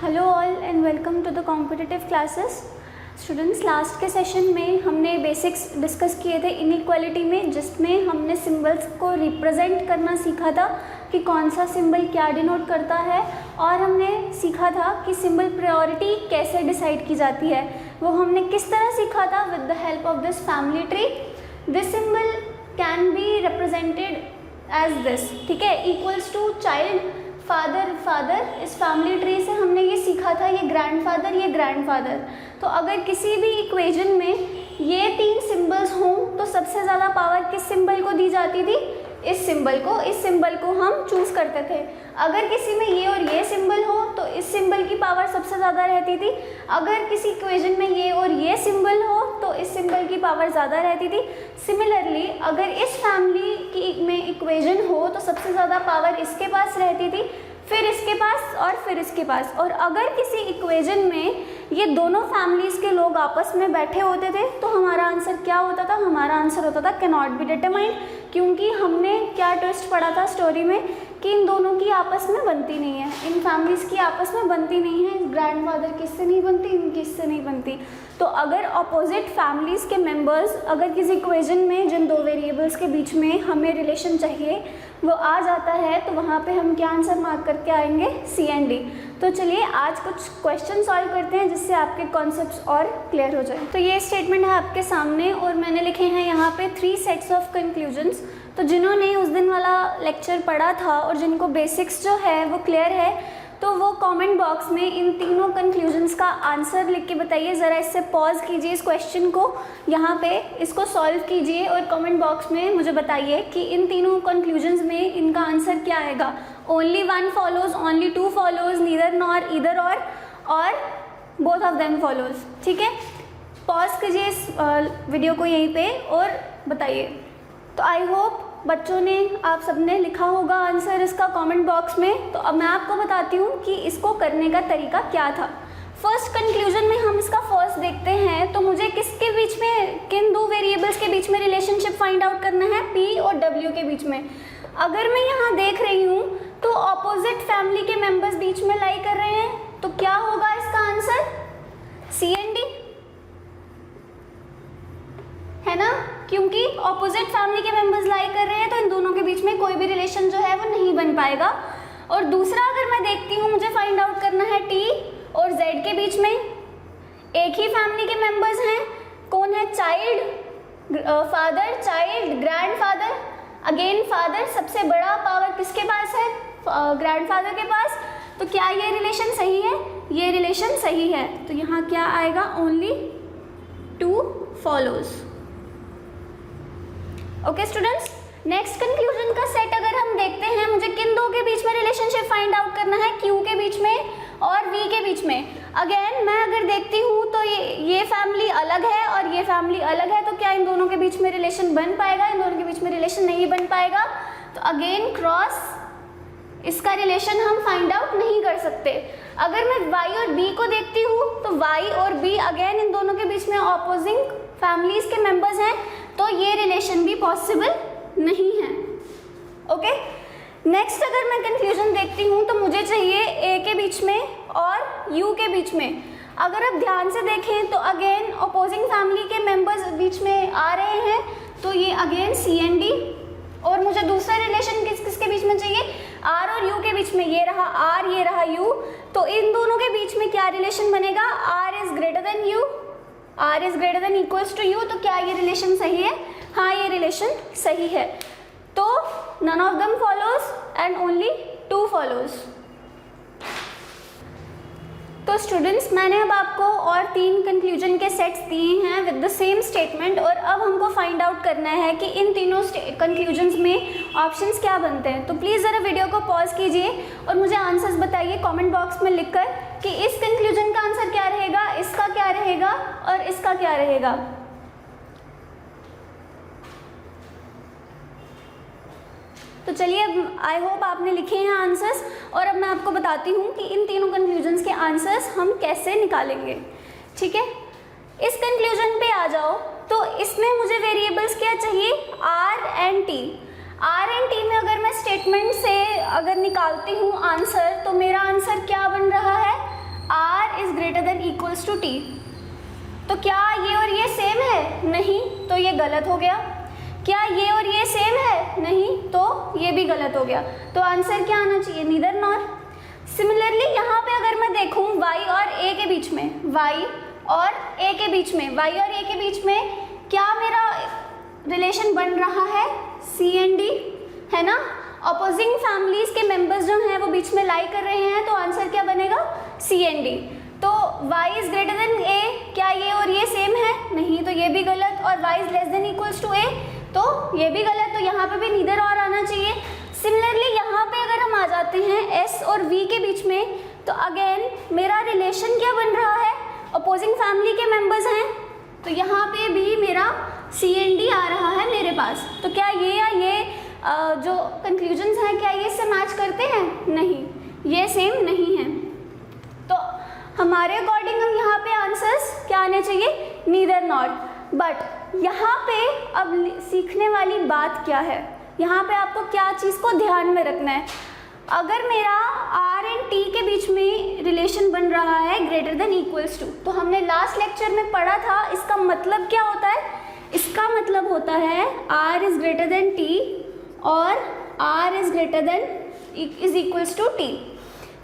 Hello all and welcome to the competitive classes. Students, last के session में हमने basics discuss किए थे इनइक्वालिटी में, जिसमें हमने सिंबल्स को रिप्रेजेंट करना सीखा था कि कौन सा सिंबल क्या डिनोट करता है, और हमने सीखा था कि सिंबल प्रायोरिटी कैसे डिसाइड की जाती है। वो हमने किस तरह सीखा था? With the help of this family tree. This symbol can be represented as this, ठीक है, equals to child, father father. इस फैमिली ट्री से हमने ये सीखा था, ये ग्रैंडफादर, ये ग्रैंडफादर। तो अगर किसी भी इक्वेशन में ये तीन सिंबल्स हों तो सबसे ज़्यादा पावर किस सिंबल को दी जाती थी? इस सिंबल को। इस सिंबल को हम चूज़ करते थे। अगर किसी में ये और ये सिंबल हो तो इस सिंबल की पावर सबसे ज़्यादा रहती थी। अगर किसी इक्वेशन में ये और ये सिंबल हो तो इस सिंबल की पावर ज़्यादा रहती थी। सिमिलरली अगर इस फैमिली की में इक्वेशन हो तो सबसे ज़्यादा पावर इसके पास रहती थी, फिर इसके पास और फिर इसके पास। और अगर किसी इक्वेशन में ये दोनों फैमिलीज़ के लोग आपस में बैठे होते थे तो हमारा आंसर क्या होता था? हमारा आंसर होता था कैन नॉट बी डिटरमाइंड, क्योंकि हमने क्या ट्विस्ट पढ़ा था स्टोरी में कि इन दोनों की आपस में बनती नहीं है, इन फैमिलीज़ की आपस में बनती नहीं है। ग्रैंडफादर किससे नहीं बनती, इनकी इससे नहीं बनती। तो अगर अपोजिट फैमिलीज़ के मेंबर्स अगर किसी इक्वेशन में जिन दो वेरिएबल्स के बीच में हमें रिलेशन चाहिए वो आ जाता है तो वहाँ पे हम क्या आंसर मार्क करके आएंगे? सी एंड डी। तो चलिए आज कुछ क्वेश्चन सॉल्व करते हैं जिससे आपके कॉन्सेप्ट्स और क्लियर हो जाए। तो ये स्टेटमेंट है आपके सामने और मैंने लिखे हैं यहाँ पे 3 सेट्स ऑफ कंक्लूजन्स। तो जिन्होंने उस दिन वाला लेक्चर पढ़ा था और जिनको बेसिक्स जो है वो क्लियर है तो वो कमेंट बॉक्स में इन तीनों कंक्लूजन्स का आंसर लिख के बताइए। ज़रा इससे पॉज कीजिए इस क्वेश्चन को, यहाँ पे इसको सॉल्व कीजिए और कमेंट बॉक्स में मुझे बताइए कि इन तीनों कंक्लूजन्स में इनका आंसर क्या आएगा। Only one follows, only two follows, neither nor, either और बोथ ऑफ देम फॉलोज। ठीक है, पॉज कीजिए इस वीडियो को यहीं पे और बताइए। तो आई होप बच्चों ने, आप सबने लिखा होगा आंसर इसका कमेंट बॉक्स में। तो अब मैं आपको बताती हूँ कि इसको करने का तरीका क्या था। फर्स्ट कंक्लूजन में हम इसका फर्स्ट देखते हैं। तो मुझे किसके बीच में, किन दो वेरिएबल्स के बीच में रिलेशनशिप फाइंड आउट करना है? P और W के बीच में। अगर मैं यहाँ देख रही हूँ तो ऑपोजिट फैमिली के मेंबर्स बीच में लाई कर रहे हैं, तो क्या होगा इसका आंसर? सी एंड डी, है ना, क्योंकि ऑपोजिट फैमिली के मेंबर्स लाई कर रहे हैं तो इन दोनों के बीच में कोई भी रिलेशन जो है वो नहीं बन पाएगा। और दूसरा अगर मैं देखती हूँ, मुझे फाइंड आउट करना है T और Z के बीच में एक ही फैमिली के मेंबर्स हैं। कौन है? Child, father, child, grandfather. Again father, सबसे बड़ा पावर किसके पास है? ग्रैंडफादर के पास। तो क्या ये रिलेशन सही है? ये रिलेशन सही है। तो यहाँ क्या आएगा? Only two follows. Okay students, next conclusion का सेट अगर हम देखते हैं, मुझे किन दो के बीच में रिलेशनशिप फाइंड आउट करना है? Q के बीच में और V के बीच में। अगेन मैं अगर देखती हूँ तो ये फैमिली अलग है और ये फैमिली अलग है, तो क्या इन दोनों के बीच में रिलेशन बन पाएगा? इन दोनों के बीच में रिलेशन नहीं बन पाएगा। तो अगेन क्रॉस, इसका रिलेशन हम फाइंड आउट नहीं कर सकते। अगर मैं Y और B को देखती हूँ तो Y और B अगेन इन दोनों के बीच में ऑपोजिंग फैमिलीज के मेंबर्स हैं, तो ये रिलेशन भी पॉसिबल नहीं है। ओके, नेक्स्ट अगर मैं कंक्लूजन देखती हूँ तो मुझे चाहिए A के बीच में और U के बीच में। अगर आप ध्यान से देखें तो अगेन ऑपोजिंग फैमिली के मेंबर्स बीच में आ रहे हैं, तो ये अगेन C एंड D। और मुझे दूसरा रिलेशन किसके बीच में चाहिए? R और U के बीच में। ये रहा R, ये रहा U। तो इन दोनों के बीच में क्या रिलेशन बनेगा? R is greater than U, R is greater than equals to U। तो क्या ये रिलेशन सही है? हाँ, ये रिलेशन सही है। तो none of them follows and only two follows. तो स्टूडेंट्स, मैंने अब आपको और 3 कंक्लूजन के सेट्स दिए हैं विद द सेम स्टेटमेंट, और अब हमको फाइंड आउट करना है कि इन तीनों कंक्लूजन्स में ऑप्शंस क्या बनते हैं। तो प्लीज़ ज़रा वीडियो को पॉज कीजिए और मुझे आंसर्स बताइए कमेंट बॉक्स में लिखकर कि इस कंक्लूजन का आंसर क्या रहेगा, इसका क्या रहेगा और इसका क्या रहेगा। तो चलिए, अब आई होप आपने लिखे हैं आंसर्स, और अब मैं आपको बताती हूँ कि इन तीनों कंक्लूजन्स के आंसर्स हम कैसे निकालेंगे। ठीक है, इस कंक्लूजन पे आ जाओ। तो इसमें मुझे वेरिएबल्स क्या चाहिए? R and T। R and T में अगर मैं स्टेटमेंट से अगर निकालती हूँ आंसर, तो मेरा आंसर क्या बन रहा है? Equals to T. तो क्या ये और ये सेम है? नहीं, तो ये गलत हो गया। क्या ये और ये सेम है? नहीं, तो ये भी गलत हो गया। तो आंसर क्या आना चाहिए? Neither nor. सिमिलरली यहाँ पे अगर मैं देखूँ y और a के बीच में, y और a के बीच में, y और a के बीच में क्या मेरा रिलेशन बन रहा है? C एंड D, है ना। अपोजिंग फैमिलीज के मेंबर्स जो हैं वो बीच में लाई कर रहे हैं, तो आंसर क्या बनेगा? C and D। तो y is greater than a, क्या ये और ये सेम है? नहीं, तो ये भी गलत। और y is less than equals to a, तो ये भी गलत। तो यहाँ पे भी नीदर और आना चाहिए। सिमिलरली यहाँ पे अगर हम आ जाते हैं s और v के बीच में, तो अगेन मेरा रिलेशन क्या बन रहा है? अपोजिंग फैमिली के मेंबर्स हैं, तो यहाँ पे भी मेरा C एंड D आ रहा है मेरे पास। तो क्या ये या ये जो कंक्लूजन्स हैं क्या ये इससे मैच करते हैं? नहीं, ये सेम नहीं है। तो हमारे अकॉर्डिंग हम यहाँ पे आंसर्स क्या आने चाहिए? Neither not. बट यहाँ पे अब सीखने वाली बात क्या है? यहाँ पे आपको क्या चीज़ को ध्यान में रखना है? अगर मेरा R एंड T के बीच में रिलेशन बन रहा है ग्रेटर देन इक्वल्स टू, तो हमने लास्ट लेक्चर में पढ़ा था, इसका मतलब क्या होता है? इसका मतलब होता है R is greater than T और R is greater than is equals to T।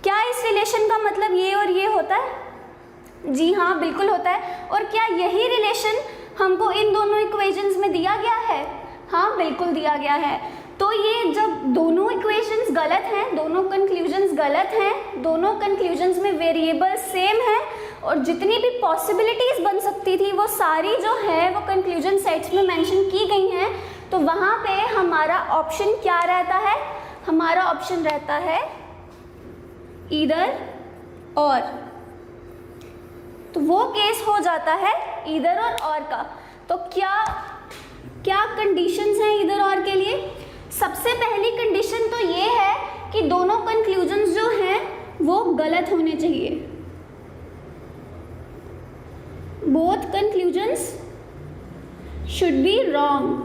क्या इस रिलेशन का मतलब ये और ये होता है? जी हाँ, बिल्कुल होता है। और क्या यही रिलेशन हमको इन दोनों इक्वेशंस में दिया गया है? हाँ, बिल्कुल दिया गया है। तो ये जब दोनों इक्वेशंस गलत हैं, दोनों कंक्लूजन्स गलत हैं, दोनों कंक्लूजन्स में वेरिएबल सेम है और जितनी भी पॉसिबिलिटीज़ बन सकती थी वो सारी जो है वो कंक्लूजन सेट्स में मेंशन की गई हैं, तो वहाँ पे हमारा ऑप्शन क्या रहता है? हमारा ऑप्शन रहता है ईदर और। तो वो केस हो जाता है ईदर और का। तो क्या क्या कंडीशंस हैं ईदर और के लिए? सबसे पहली कंडीशन तो ये है कि दोनों कंक्लूजन्स जो हैं वो गलत होने चाहिए। Both conclusions should be wrong.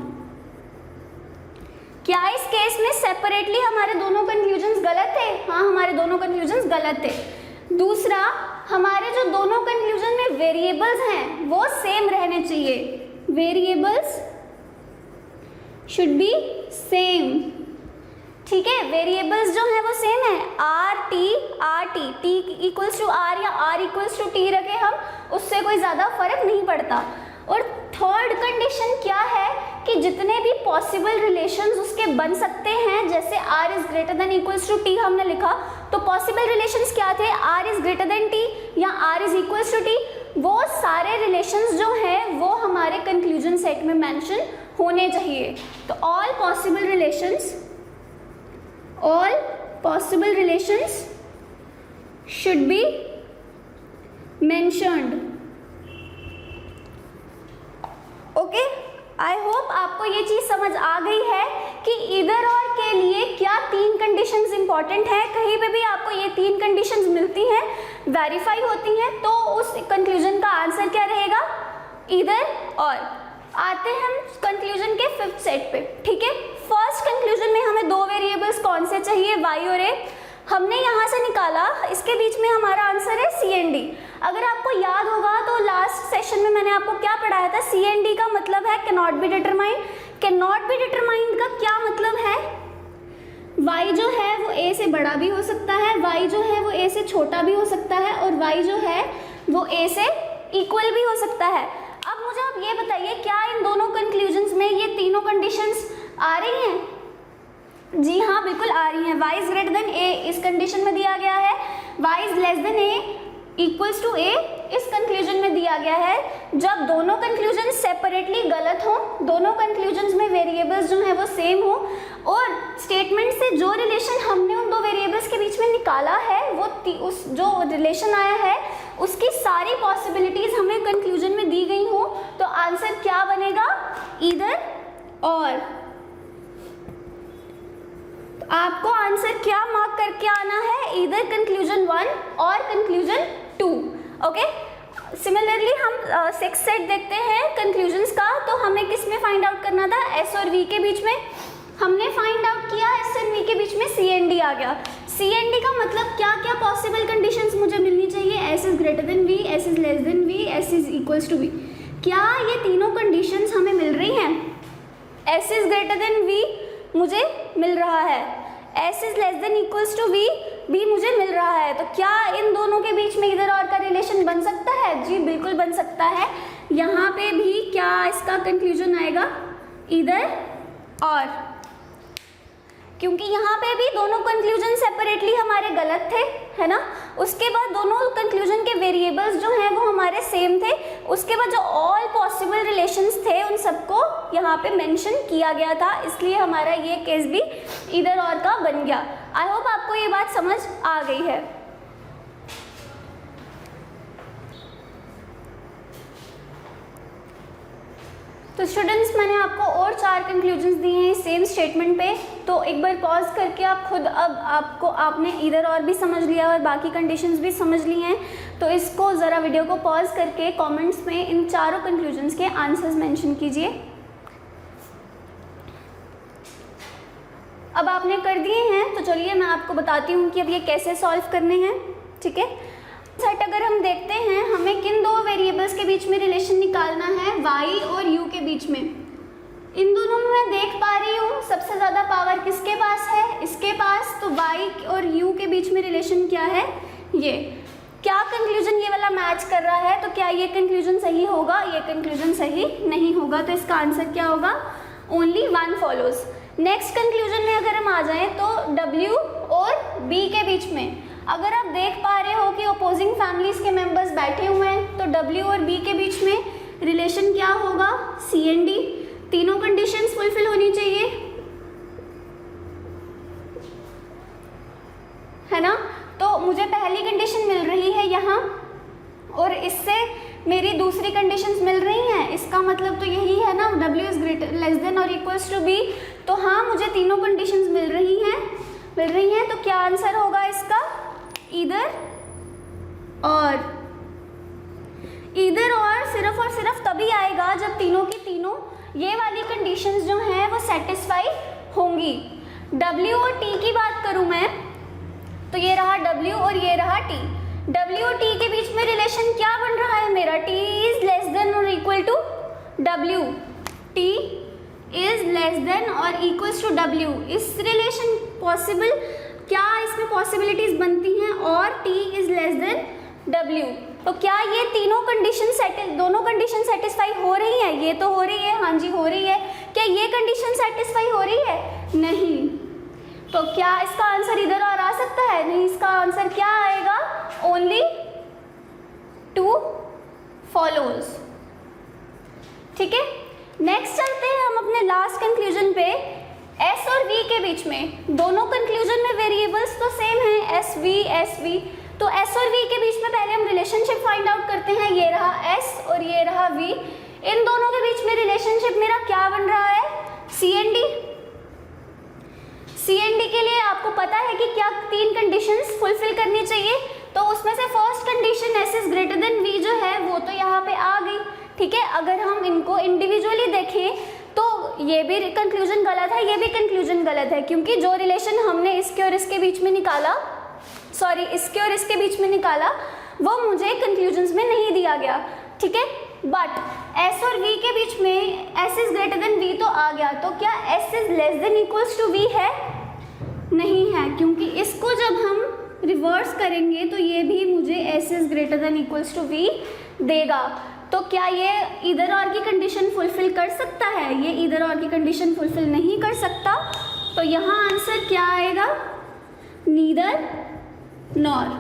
क्या इस केस में सेपरेटली हमारे दोनों कंक्लूजन्स गलत थे? हाँ, हमारे दोनों कंक्लूजन्स गलत थे। दूसरा, हमारे जो दोनों कंक्लूजन में वेरिएबल्स हैं वो सेम रहने चाहिए। वेरिएबल्स शुड बी सेम, ठीक है। वेरिएबल्स जो हैं वो सेम है, R T equals to R या आर इक्वल्स टू टी रखे हम, उससे कोई ज़्यादा फर्क नहीं पड़ता। और थर्ड कंडीशन क्या है कि जितने भी पॉसिबल रिलेशंस उसके बन सकते हैं, जैसे r is greater than equals to t हमने लिखा, तो पॉसिबल रिलेशंस क्या थे? r is greater than t या r is equals to t। वो सारे रिलेशंस जो हैं वो हमारे कंक्लूजन सेट में मेंशन होने चाहिए। तो all possible relations should be mentioned. Okay, I hope आपको ये चीज़ समझ आ गई है कि ईदर और के लिए क्या तीन कंडीशंस इंपॉर्टेंट हैं। कहीं पे भी आपको ये तीन कंडीशंस मिलती हैं, वेरीफाई होती हैं, तो उस कंक्लूजन का आंसर क्या रहेगा? ईदर और। आते हैं हम कंक्लूजन के फिफ्थ सेट पे, ठीक है। फर्स्ट कंक्लूजन में हमें दो वेरिएबल्स कौन से चाहिए? y और a। हमने यहाँ से निकाला, इसके बीच में हमारा आंसर है C एंड D। अगर आपको याद होगा तो लास्ट सेशन में मैंने आपको क्या पढ़ाया था? C एंड D का मतलब है cannot be determined. Cannot be determined का क्या मतलब है? y जो है वो a से बड़ा भी हो सकता है, y जो है वो a से छोटा भी हो सकता है, और y जो है वो a से इक्वल भी हो सकता है। अब मुझे आप ये बताइए, क्या इन दोनों कंक्लूजन्स में ये तीनों कंडीशंस आ रही हैं? जी हाँ, बिल्कुल आ रही हैं। y is greater than a इस कंडीशन में दिया गया है, y is less than a equals to a इस कंक्लूजन में दिया गया है। जब दोनों कंक्लूजन सेपरेटली गलत हो, दोनों कंक्लूजन्स में वेरिएबल्स जो हैं वो सेम हो, और स्टेटमेंट से जो रिलेशन हमने उन दो वेरिएबल्स के बीच में निकाला है वो उस जो रिलेशन आया है उसकी सारी पॉसिबिलिटीज हमें कंक्लूजन में दी गई हो, तो आंसर क्या बनेगा? ईदर और। आपको आंसर क्या मार्क करके आना है? ईदर कंक्लूजन 1 और कंक्लूजन 2। ओके, सिमिलरली हम सिक्स सेट देखते हैं कंक्लूजन्स का, तो हमें किस में फाइंड आउट करना था? S और V के बीच में। हमने फाइंड आउट किया S और V के बीच में C एंड D आ गया। C एंड D का मतलब क्या क्या पॉसिबल कंडीशंस मुझे मिलनी चाहिए? S is greater than V, S is less than equals to V. क्या ये तीनों कंडीशंस हमें मिल रही हैं? s is greater than v मुझे मिल रहा है, s is less than equals to v भी मुझे मिल रहा है। तो क्या इन दोनों के बीच में इधर और का रिलेशन बन सकता है? जी बिल्कुल बन सकता है। यहाँ पे भी क्या इसका कंक्लूजन आएगा? इधर और, क्योंकि यहाँ पे भी दोनों कंक्लूजन सेपरेटली हमारे गलत थे, है ना। उसके बाद दोनों कंक्लूजन के वेरिएबल्स जो हैं वो हमारे सेम थे। उसके बाद जो ऑल पॉसिबल रिलेशंस थे उन सबको यहाँ पे मेंशन किया गया था, इसलिए हमारा ये केस भी इधर और का बन गया। आई होप आपको ये बात समझ आ गई है। तो स्टूडेंट्स, मैंने आपको और 4 कंक्लूजन्स दिए हैं सेम स्टेटमेंट पे, तो एक बार पॉज करके आप खुद, अब आपने इधर और भी समझ लिया और बाकी कंडीशंस भी समझ ली हैं, तो इसको ज़रा वीडियो को पॉज करके कमेंट्स में इन चारों कंक्लूजन्स के आंसर्स मेंशन कीजिए। अब आपने कर दिए हैं, तो चलिए मैं आपको बताती हूँ कि अब ये कैसे सॉल्व करने हैं, ठीक है। सेट अगर हम देखते हैं, हमें किन 2 वेरिएबल्स के बीच में रिलेशन निकालना है, y और u के बीच में। इन दोनों में मैं देख पा रही हूँ सबसे ज़्यादा पावर किसके पास है? इसके पास। तो y और u के बीच में रिलेशन क्या है? ये। क्या कंक्लूजन ये वाला मैच कर रहा है? तो क्या ये कंक्लूजन सही होगा? ये कंक्लूजन सही नहीं होगा, तो इसका आंसर क्या होगा? Only 1 follows. नेक्स्ट कंक्लूजन में अगर हम आ जाएं तो w और b के बीच में अगर आप देख पा रहे हो कि अपोजिंग फैमिलीज के मेंबर्स बैठे हुए हैं, तो w और b के बीच में रिलेशन क्या होगा? c and d। तीनों कंडीशंस फुलफिल होनी चाहिए, है ना। तो मुझे पहली कंडीशन मिल रही है यहाँ और इससे मेरी दूसरी कंडीशंस मिल रही हैं, इसका मतलब तो यही है ना, w is greater less than और इक्वल्स टू b। तो हाँ, मुझे तीनों कंडीशंस मिल रही हैं, तो क्या आंसर होगा इसका? इधर और। इधर और सिर्फ तभी आएगा जब तीनों की तीनों ये वाली कंडीशंस जो हैं वो सेटिस्फाई होंगी। w और t की बात करूं मैं, तो ये रहा w और ये रहा t। w और t के बीच में रिलेशन क्या बन रहा है मेरा? t इज लेस देन और equal to w। t is less than और इक्वल्स टू w। इस रिलेशन पॉसिबल, क्या इसमें पॉसिबिलिटीज बनती हैं? और t is less than w। तो क्या ये तीनों कंडीशन दोनों कंडीशन सेटिस्फाई हो रही हैं? ये तो हो रही है, हाँ जी हो रही है। क्या ये कंडीशन सेटिस्फाई हो रही है? नहीं। तो क्या इसका आंसर इधर और आ सकता है? नहीं, इसका आंसर क्या आएगा? Only 2 follows. ठीक है, नेक्स्ट चलते हैं हम अपने लास्ट कंक्लूजन पे। s और v के बीच में, दोनों कंक्लूजन में वेरिएबल्स तो सेम हैं, SV। तो s और v के बीच में पहले हम रिलेशनशिप फाइंड आउट करते हैं। ये रहा s और ये रहा v। इन दोनों के बीच में रिलेशनशिप मेरा क्या बन रहा है? c and d। c and d के लिए आपको पता है कि क्या 3 कंडीशंस फुलफिल करनी चाहिए, तो उसमें से first condition s is greater than v जो है वो तो यहाँ पे आ गई, ठीक है। अगर हम इनको इंडिविजुअली देखें तो ये भी कंक्लूजन गलत है, ये भी कंक्लूजन गलत है, क्योंकि जो रिलेशन हमने इसके और इसके बीच में निकाला, इसके और इसके बीच में निकाला, वो मुझे कंक्लूजन्स में नहीं दिया गया, ठीक है। बट s और v के बीच में s is greater than v तो आ गया, तो क्या s is less than equals to v है? नहीं है, क्योंकि इसको जब हम रिवर्स करेंगे तो ये भी मुझे s is greater than equals to v देगा। तो क्या ये इधर और की कंडीशन फुलफिल कर सकता है? ये इधर और की कंडीशन फुलफिल नहीं कर सकता, तो यहाँ आंसर क्या आएगा? Neither nor.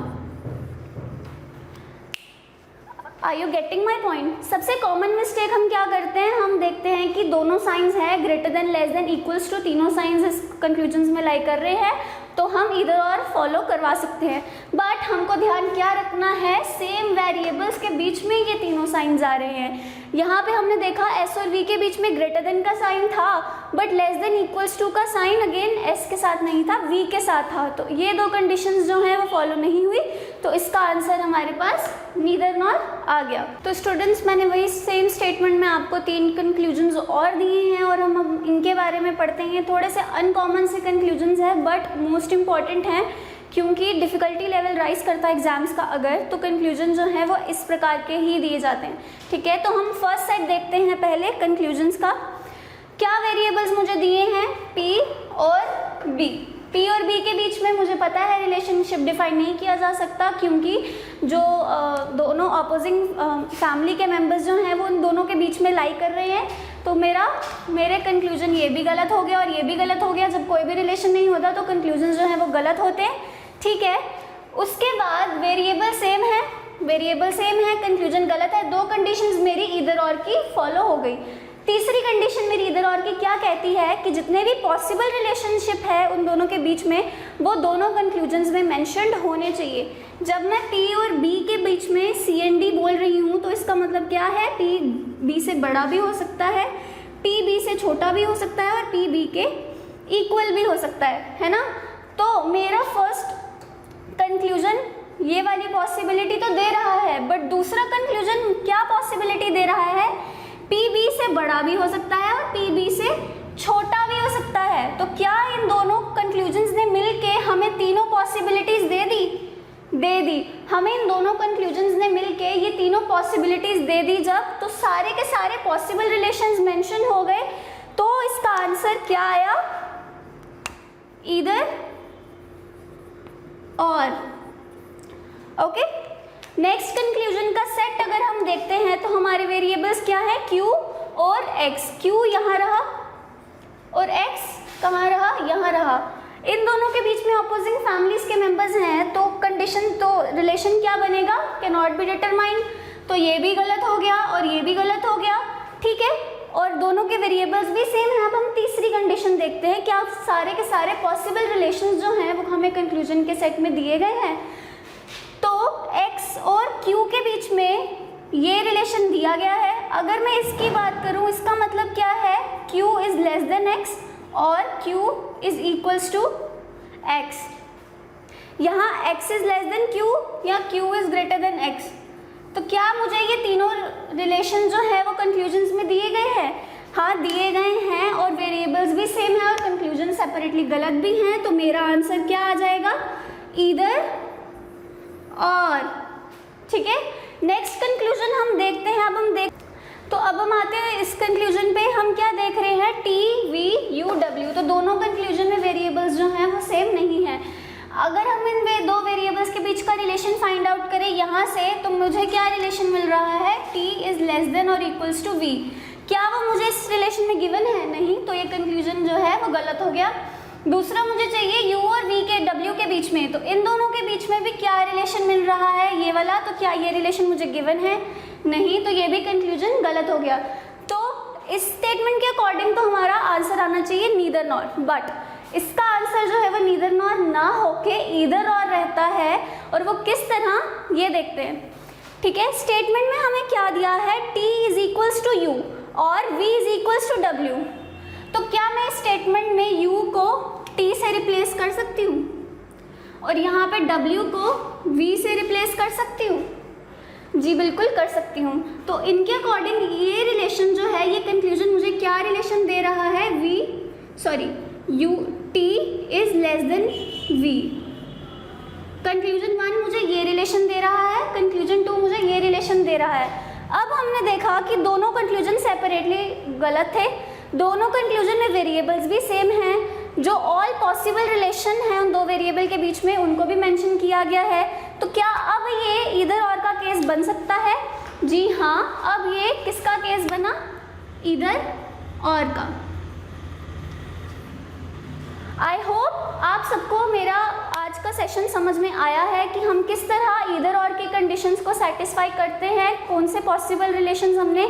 Are you getting my point? सबसे कॉमन मिस्टेक हम क्या करते हैं, हम देखते हैं कि दोनों साइंस है greater than, less than, equals to, तीनों साइंस इस कंक्लूजन्स में लाई कर रहे हैं, तो हम इधर और फॉलो करवा सकते हैं। बट हमको ध्यान क्या रखना है, सेम वेरिएबल्स के बीच में ये तीनों साइंस आ रहे हैं। यहाँ पे हमने देखा s और v के बीच में ग्रेटर देन का साइन था, but less than equals to का साइन अगेन s के साथ नहीं था, v के साथ था, तो ये 2 कंडीशंस जो हैं वो फॉलो नहीं हुई, तो इसका आंसर हमारे पास नीदर नॉर आ गया। तो स्टूडेंट्स, मैंने वही सेम स्टेटमेंट में आपको 3 कंक्लूजन्स और दिए हैं और हम अब इनके बारे में पढ़ते हैं। थोड़े से अनकॉमन से कंक्लूजन्स हैं बट मोस्ट इम्पॉर्टेंट हैं, क्योंकि डिफ़िकल्टी लेवल राइज करता है एग्जाम्स का अगर, तो कंक्लूजन जो है वो इस प्रकार के ही दिए जाते हैं। ठीक है, तो हम फर्स्ट सेट देखते हैं पहले कंक्लूजन्स का। क्या वेरिएबल्स मुझे दिए हैं, P और B। P और B के बीच में मुझे पता है रिलेशनशिप डिफाइन नहीं किया जा सकता, क्योंकि जो दोनों अपोजिंग फैमिली के मेंबर्स जो हैं वो उन दोनों के बीच में लाई कर रहे हैं। तो मेरे कंक्लूजन ये भी गलत हो गया और ये भी गलत हो गया। जब कोई भी रिलेशन नहीं होता तो कंक्लूजन जो है वो गलत होते हैं। ठीक है, उसके बाद वेरिएबल सेम है, कंक्लूजन गलत है। दो कंडीशंस मेरी इधर और की फॉलो हो गई। तीसरी कंडीशन मेरी इधर और की क्या कहती है कि जितने भी पॉसिबल रिलेशनशिप है उन दोनों के बीच में वो दोनों कंक्लूजन्स में मेंशन्ड होने चाहिए। जब मैं P और B के बीच में C and D बोल रही हूँ तो इसका मतलब क्या है, P B से बड़ा भी हो सकता है, P B से छोटा भी हो सकता है और P B के इक्वल भी हो सकता है ना। तो मेरा फर्स्ट कंक्लूजन ये वाली पॉसिबिलिटी तो दे रहा है, बट दूसरा कंक्लूजन क्या पॉसिबिलिटी दे रहा है, P B से बड़ा भी हो सकता है और P B से छोटा भी हो सकता है। तो क्या इन दोनों कंक्लूजन्स ने मिलके हमें तीनों पॉसिबिलिटीज दे दी। हमें इन दोनों कंक्लूजन्स ने मिलके ये तीनों पॉसिबिलिटीज दे दी जब, तो सारे के सारे पॉसिबल रिलेशंस मेंशन हो गए। तो इसका आंसर क्या आया, ईदर और। ओके, नेक्स्ट कंक्लूजन का सेट अगर हम देखते हैं तो हमारे वेरिएबल्स क्या है, Q और X। Q यहाँ रहा और X कहाँ रहा, यहाँ रहा। इन दोनों के बीच में अपोजिंग फैमिलीज के मेंबर्स हैं, तो कंडीशन तो रिलेशन क्या बनेगा, कैन नॉट बी डिटरमाइंड। तो ये भी गलत हो गया और ये भी गलत हो गया। ठीक है, और दोनों के वेरिएबल्स भी सेम है। अब हम तीसरी कंडीशन देखते हैं, क्या सारे के सारे पॉसिबल रिलेशंस जो हैं वो हमें कंक्लूजन के सेट में दिए गए हैं। तो X और Q के बीच में ये रिलेशन दिया गया है। अगर मैं इसकी बात करूं, इसका मतलब क्या है, Q is less than X और Q is equals to X। यहाँ X is less than Q या Q is greater than X। तो क्या मुझे ये तीनों रिलेशन जो है वो कंक्लूजन्स में दिए गए हैं? हाँ, दिए गए हैं और वेरिएबल्स भी सेम है और कंक्लूजन सेपरेटली गलत भी हैं। तो मेरा आंसर क्या आ जाएगा, ईदर और। ठीक है, नेक्स्ट कंक्लूजन हम देखते हैं। अब हम आते हैं इस कंक्लूजन पे। हम क्या देख रहे हैं, T V U W। तो दोनों कंक्लूजन में वेरिएबल्स जो हैं वो सेम नहीं है। अगर हम इन दो वेरिएबल्स के बीच का रिलेशन फाइंड आउट करें यहाँ से, तो मुझे क्या रिलेशन मिल रहा है, T इज लेस देन और इक्वल्स टू V। क्या वो मुझे इस रिलेशन में गिवन है? नहीं, तो ये कंक्लूजन जो है वो गलत हो गया। दूसरा मुझे चाहिए U और V के W के बीच में, तो इन दोनों के बीच में भी क्या रिलेशन मिल रहा है, ये वाला। तो क्या ये रिलेशन मुझे गिवन है? नहीं, तो ये भी कंक्लूजन गलत हो गया। तो इस स्टेटमेंट के अकॉर्डिंग तो हमारा आंसर आना चाहिए नीदर नॉर, बट इसका आंसर जो है वो नीदर नॉर ना होके ईदर और रहता है। और वो किस तरह, ये देखते हैं। ठीक है, स्टेटमेंट में हमें क्या दिया है, T is equals to U और V is equals to W। तो क्या मैं स्टेटमेंट में U को T से रिप्लेस कर सकती हूँ और यहाँ पे W को V से रिप्लेस कर सकती हूँ? जी बिल्कुल कर सकती हूँ। तो इनके अकॉर्डिंग ये रिलेशन जो है, ये कंक्लूजन मुझे क्या रिलेशन दे रहा है, T is less then V। Conclusion 1 मुझे ये रिलेशन दे रहा है, कंक्लूजन 2 मुझे ये रिलेशन दे रहा है। अब हमने देखा कि दोनों कंक्लूजन सेपरेटली गलत थे। दोनों कंक्लूजन में वेरिएबल्स भी सेम हैं, जो ऑल पॉसिबल रिलेशन है उन दो वेरिएबल के बीच में उनको भी मेंशन किया गया है। तो क्या अब ये ईदर और का केस बन सकता है? जी हाँ, अब ये किसका केस बना, ईदर और का। आई होप आप सबको मेरा आज का सेशन समझ में आया है कि हम किस तरह ईदर और की कंडीशंस को सेटिस्फाई करते हैं, कौन से पॉसिबल रिलेशंस हमने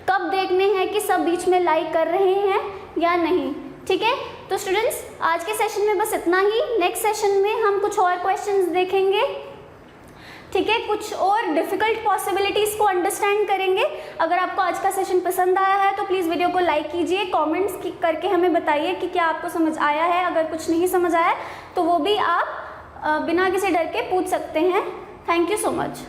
कब देखने हैं कि सब बीच में लाई कर रहे हैं या नहीं। ठीक है, तो स्टूडेंट्स आज के सेशन में बस इतना ही। नेक्स्ट सेशन में हम कुछ और क्वेश्चंस देखेंगे। ठीक है, कुछ और डिफ़िकल्ट पॉसिबिलिटीज़ को अंडरस्टैंड करेंगे। अगर आपको आज का सेशन पसंद आया है तो प्लीज़ वीडियो को लाइक कीजिए, कमेंट्स करके हमें बताइए कि क्या आपको समझ आया है। अगर कुछ नहीं समझ आया तो वो भी आप बिना किसी डर के पूछ सकते हैं। Thank you so much.